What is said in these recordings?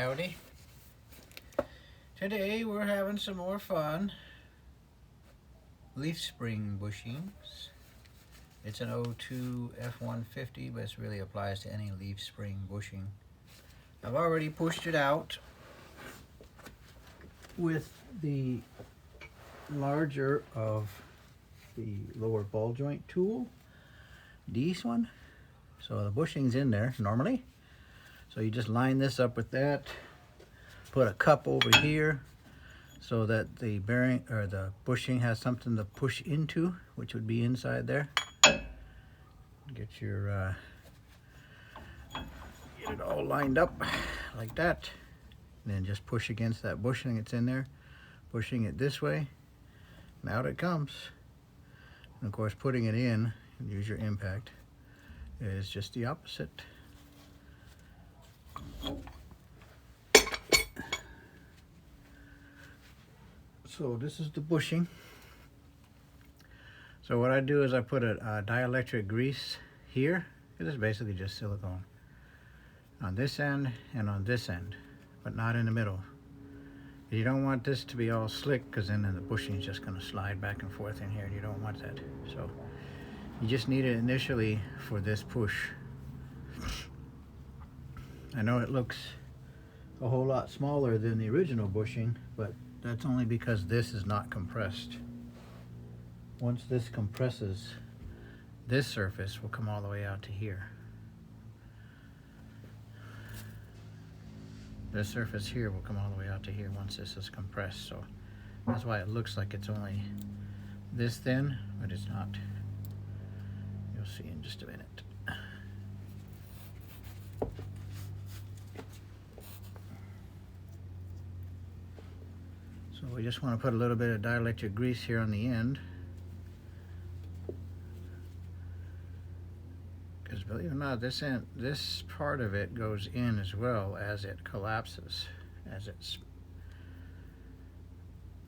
Howdy. Today we're having some more fun. Leaf spring bushings. It's an 02 F150, but it really applies to any leaf spring bushing. I've already pushed it out with the larger of the lower ball joint tool, this one. So the bushing's in there normally. So you just line this up with that, put a cup over here so that the bearing or the bushing has something to push into, which would be inside there. Get your get it all lined up like that, and then just push against that bushing that's in there, pushing it this way, and out it comes. And of course, putting it in, use your impact, is just the opposite. So this is the bushing. So what I do is I put a dielectric grease here. This is basically just silicone on this end and on this end, but not in the middle. You don't want this to be all slick, because then the bushing is just going to slide back and forth in here, and you don't want that. So you just need it initially for this push. I know it looks a whole lot smaller than the original bushing, but that's only because this is not compressed. Once this compresses, this surface will come all the way out to here. This surface here will come all the way out to here once this is compressed. So that's why it looks like it's only this thin, but it's not. You'll see in just a minute. So we just want to put a little bit of dielectric grease here on the end, because believe it or not, this part of it goes in as well as it collapses, as it's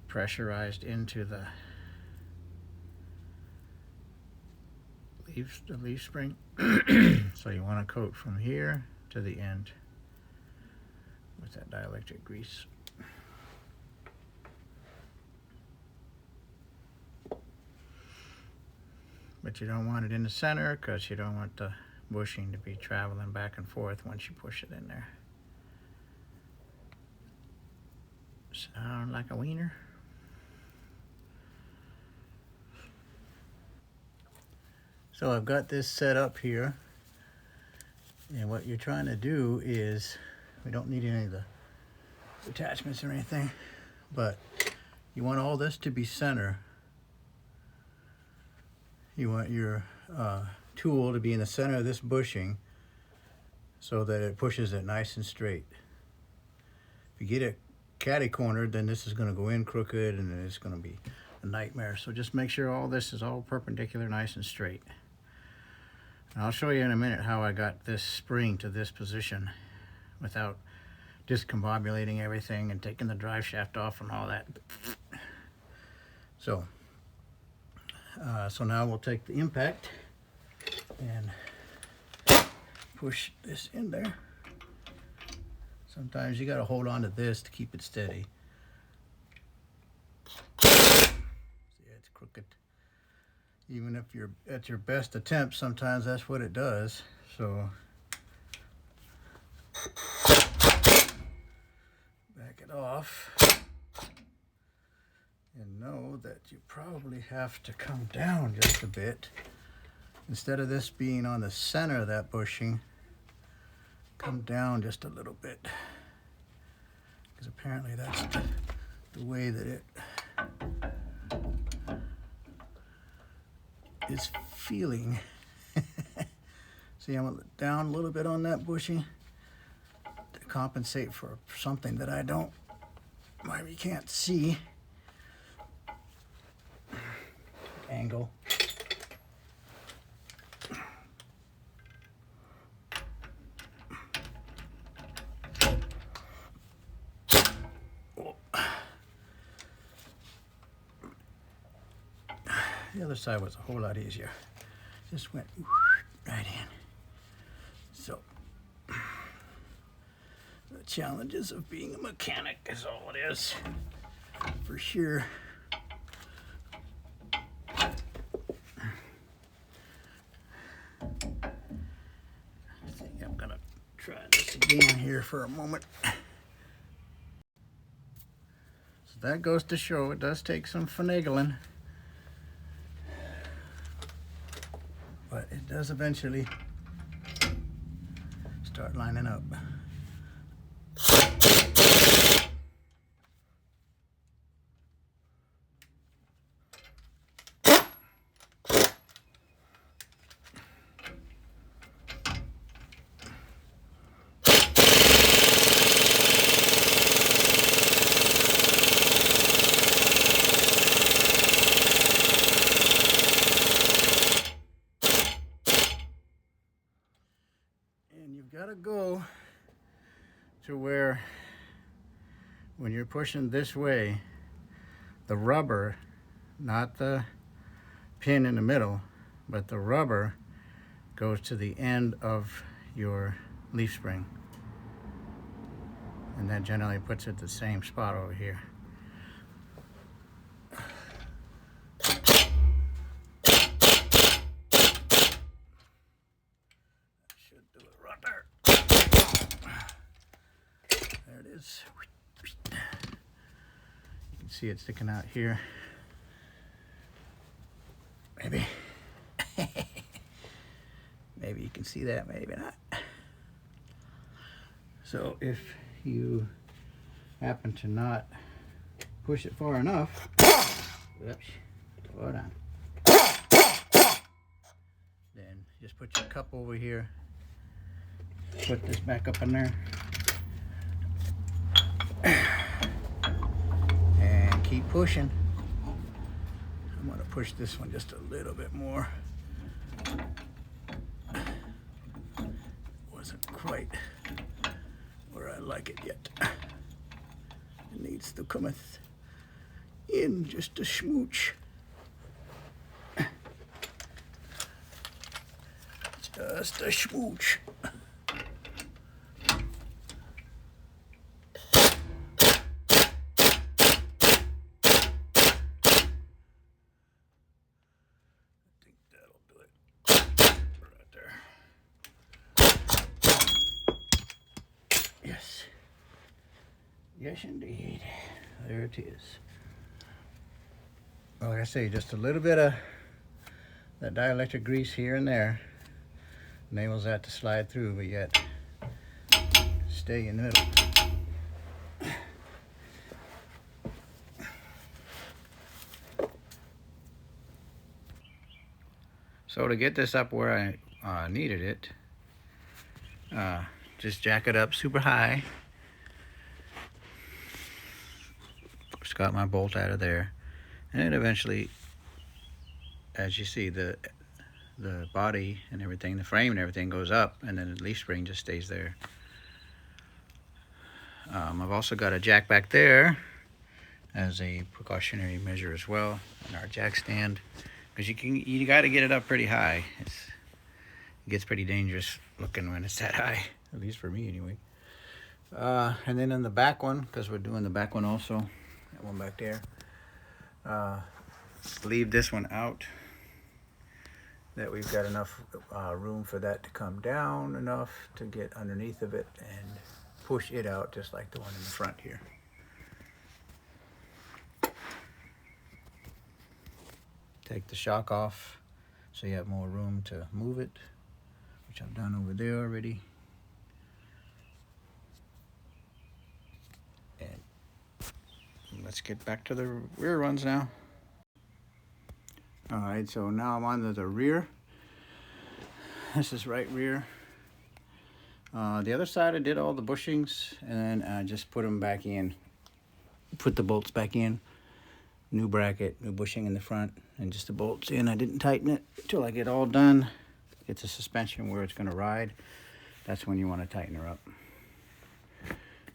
pressurized into the leaf spring. So you want to coat from here to the end with that dielectric grease. But you don't want it in the center, because you don't want the bushing to be traveling back and forth once you push it in there. Sound like a wiener? So I've got this set up here, and what you're trying to do is, we don't need any of the attachments or anything, but you want all this to be center. You want your tool to be in the center of this bushing so that it pushes it nice and straight. If you get it catty-cornered, then this is going to go in crooked, and it's going to be a nightmare. So just make sure all this is all perpendicular, nice and straight. And I'll show you in a minute how I got this spring to this position without discombobulating everything and taking the drive shaft off and all that. So now we'll take the impact and push this in there. Sometimes you got to hold on to this to keep it steady. See, it's crooked. Even if you're at your best attempt, sometimes that's what it does. So back it off. And know that you probably have to come down just a bit. Instead of this being on the center of that bushing, come down just a little bit. Because apparently that's the way that it is feeling. See, I'm down a little bit on that bushing to compensate for something that I don't, maybe can't see. Angle. The other side was a whole lot easier. Just went right in. So The challenges of being a mechanic is all it is, for sure. I think I'm gonna try this again here for a moment. So that goes to show it does take some finagling, but it does eventually start lining up. You've got to go to where, when you're pushing this way, the rubber, not the pin in the middle, but the rubber goes to the end of your leaf spring. And that generally puts it the same spot over here. Should do it right there. There it is. You can see it sticking out here. Maybe. Maybe you can see that, maybe not. So if you happen to not push it far enough, whoops, hold on. Then just put your cup over here. Put this back up in there. And keep pushing. I'm going to push this one just a little bit more. Wasn't quite where I like it yet. It needs to come in just a smooch. Just a smooch. Yes, indeed. There it is. Well, like I say, just a little bit of that dielectric grease here and there enables that to slide through, but yet stay in the middle. So to get this up where I needed it, just jack it up super high. Just got my bolt out of there, and then eventually, as you see, the body and everything, the frame and everything goes up, and then the leaf spring just stays there. I've also got a jack back there as a precautionary measure as well, and our jack stand, because you got to get it up pretty high. It gets pretty dangerous looking when it's that high, at least for me anyway. And then in the back one, because we're doing the back one also, that one back there, leave this one out, that we've got enough room for that to come down enough to get underneath of it and push it out just like the one in the front here. Take the shock off so you have more room to move it, which I've done over there already. And let's get back to the rear ones now. All right, so now I'm on the rear. This is right rear. The other side I did all the bushings, and then I just put them back in. Put the bolts back in. New bracket, new bushing in the front, and just the bolts in. I didn't tighten it until I get all done. Get the suspension where it's going to ride. That's when you want to tighten her up.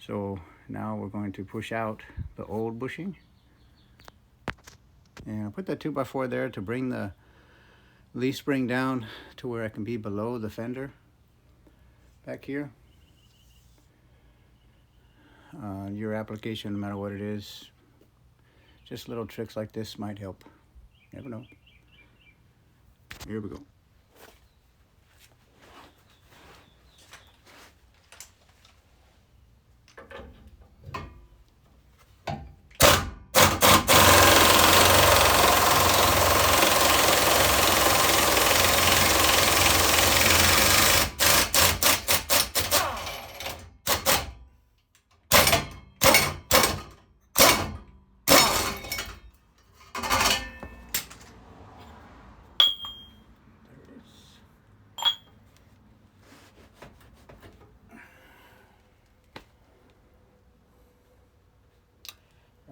So now we're going to push out the old bushing. And I put that 2x4 there to bring the leaf spring down to where I can be below the fender back here. your application, no matter what it is. Just little tricks like this might help. Never know. Here we go.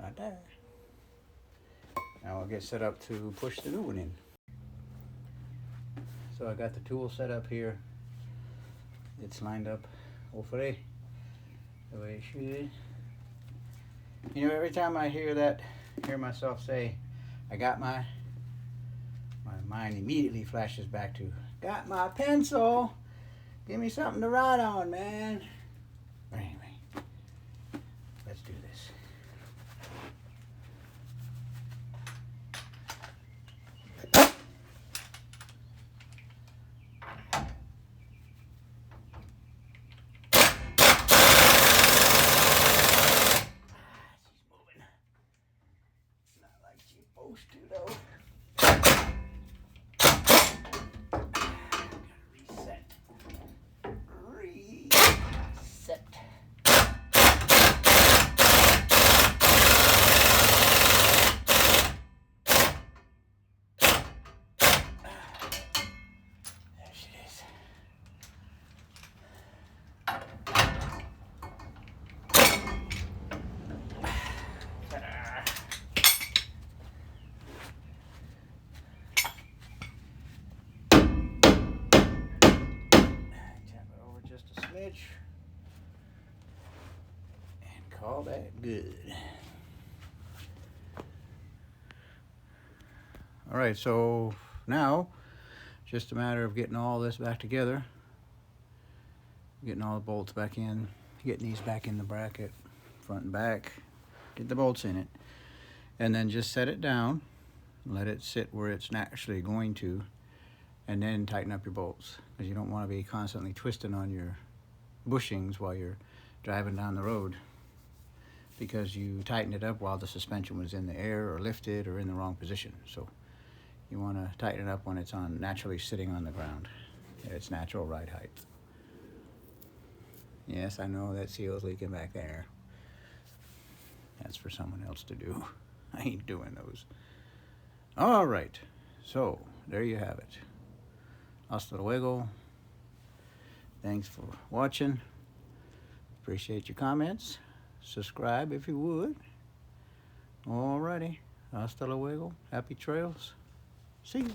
Right there. Now I'll get set up to push the new one in. So I got the tool set up here. It's lined up, hopefully, the way it should. You know, every time I hear myself say, I got my mind immediately flashes back to, got my pencil. Give me something to write on, man. But anyway, let's do this. Supposed to though. Gotta reset. There she is. Just a smidge and call that good. All right, so now just a matter of getting all this back together, getting all the bolts back in, getting these back in the bracket, front and back, get the bolts in it, and then just set it down, let it sit where it's naturally going to, and then tighten up your bolts, because you don't want to be constantly twisting on your bushings while you're driving down the road, because you tightened it up while the suspension was in the air or lifted or in the wrong position. So you want to tighten it up when it's naturally sitting on the ground at its natural ride height. Yes, I know that seal's leaking back there. That's for someone else to do. I ain't doing those. All right, so there you have it. Hasta luego. Thanks for watching. Appreciate your comments. Subscribe if you would. Alrighty. Hasta luego. Happy trails. See you.